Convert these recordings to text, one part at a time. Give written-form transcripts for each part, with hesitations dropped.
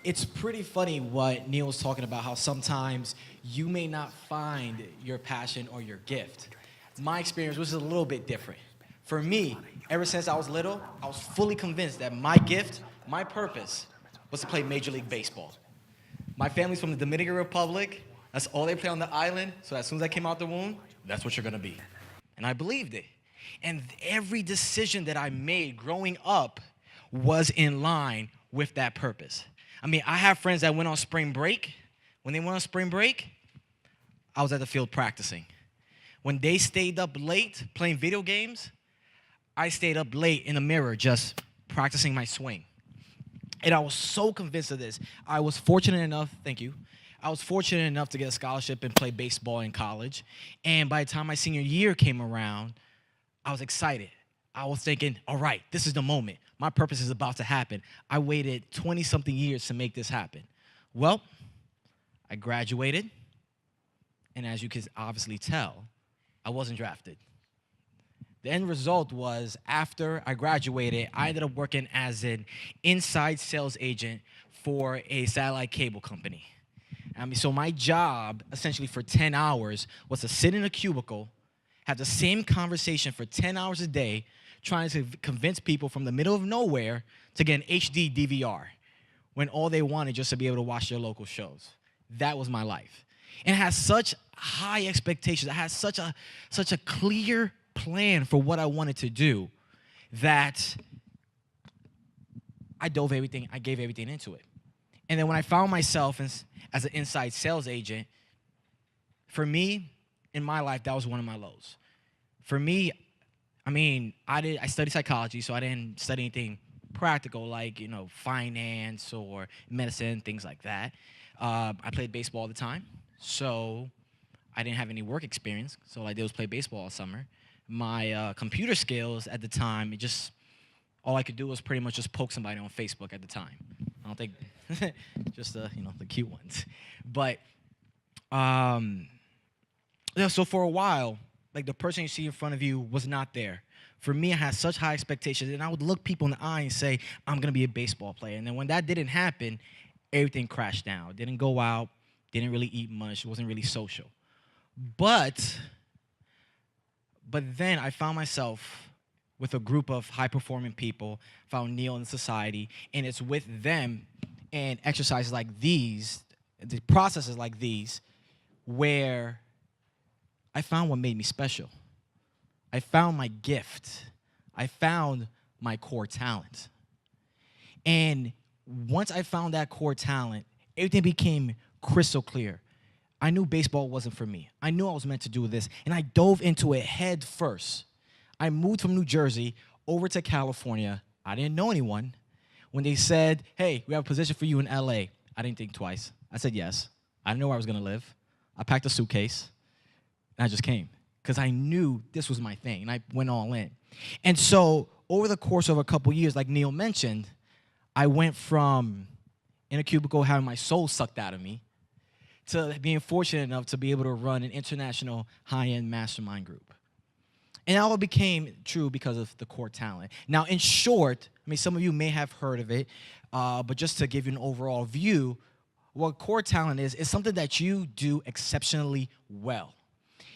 It's pretty funny what Neil was talking about, how sometimes you may not find your passion or your gift. My experience was a little bit different. For me, ever since I was little, I was fully convinced that my gift, my purpose, was to play Major League Baseball. My family's from the Dominican Republic. That's all they play on the island. So as soon as I came out the womb, that's what you're gonna be. And I believed it. And every decision that I made growing up was in line with that purpose. I mean, I have friends that went on spring break. When they went on spring break, I was at the field practicing. When they stayed up late playing video games, I stayed up late in the mirror just practicing my swing. And I was so convinced of this. I was fortunate enough, thank you, I was fortunate enough to get a scholarship and play baseball in college. And by the time my senior year came around, I was excited. I was thinking, all right, this is the moment. My purpose is about to happen. I waited 20-something years to make this happen. Well, I graduated, and as you can obviously tell, I wasn't drafted. The end result was, after I graduated, I ended up working as an inside sales agent for a satellite cable company. I mean, so my job, essentially for 10 hours, was to sit in a cubicle, have the same conversation for 10 hours a day, trying to convince people from the middle of nowhere to get an HD DVR, when all they wanted just to be able to watch their local shows. That was my life. And it had such high expectations. I had such a clear plan for what I wanted to do that I gave everything into it. And then when I found myself as an inside sales agent, for me, in my life, that was one of my lows. For me, I mean, I studied psychology, so I didn't study anything practical like, finance or medicine, things like that. I played baseball all the time, so I didn't have any work experience, so all I did was play baseball all summer. My computer skills at the time, all I could do was pretty much just poke somebody on Facebook at the time. I don't think, just the cute ones. But, so for a while, like, the person you see in front of you was not there. For me, I had such high expectations, and I would look people in the eye and say, I'm going to be a baseball player. And then when that didn't happen, everything crashed down. Didn't go out, didn't really eat much, wasn't really social. But then I found myself with a group of high-performing people, found Neil in society, and it's with them and exercises like these, the processes like these, where I found what made me special. I found my gift. I found my core talent. And once I found that core talent, everything became crystal clear. I knew baseball wasn't for me. I knew I was meant to do this, and I dove into it head first. I moved from New Jersey over to California. I didn't know anyone. When they said, hey, we have a position for you in LA, I didn't think twice. I said yes. I didn't know where I was going to live. I packed a suitcase, and I just came because I knew this was my thing, and I went all in. And so over the course of a couple years, like Neil mentioned, I went from in a cubicle having my soul sucked out of me to being fortunate enough to be able to run an international high-end mastermind group. And it all became true because of the core talent. Now, in short, I mean, some of you may have heard of it, but just to give you an overall view, what core talent is something that you do exceptionally well.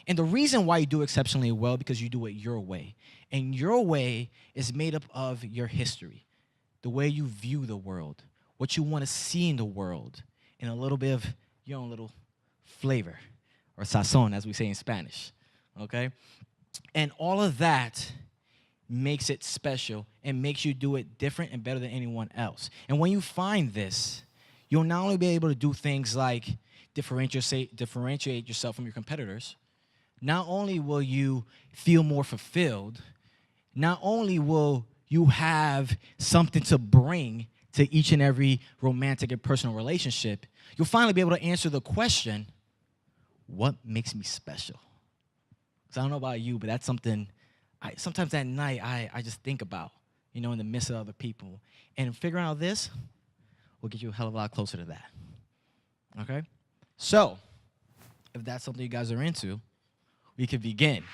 And the reason why you do exceptionally well, because you do it your way. And your way is made up of your history, the way you view the world, what you want to see in the world, and a little bit of your own little flavor, or sazon, as we say in Spanish, okay? And all of that makes it special and makes you do it different and better than anyone else. And when you find this, you'll not only be able to do things like differentiate yourself from your competitors, not only will you feel more fulfilled, not only will you have something to bring to each and every romantic and personal relationship, you'll finally be able to answer the question, what makes me special? Because I don't know about you, but that's something, sometimes at night I just think about, in the midst of other people. And figuring out this will get you a hell of a lot closer to that, okay? So, if that's something you guys are into, we can begin.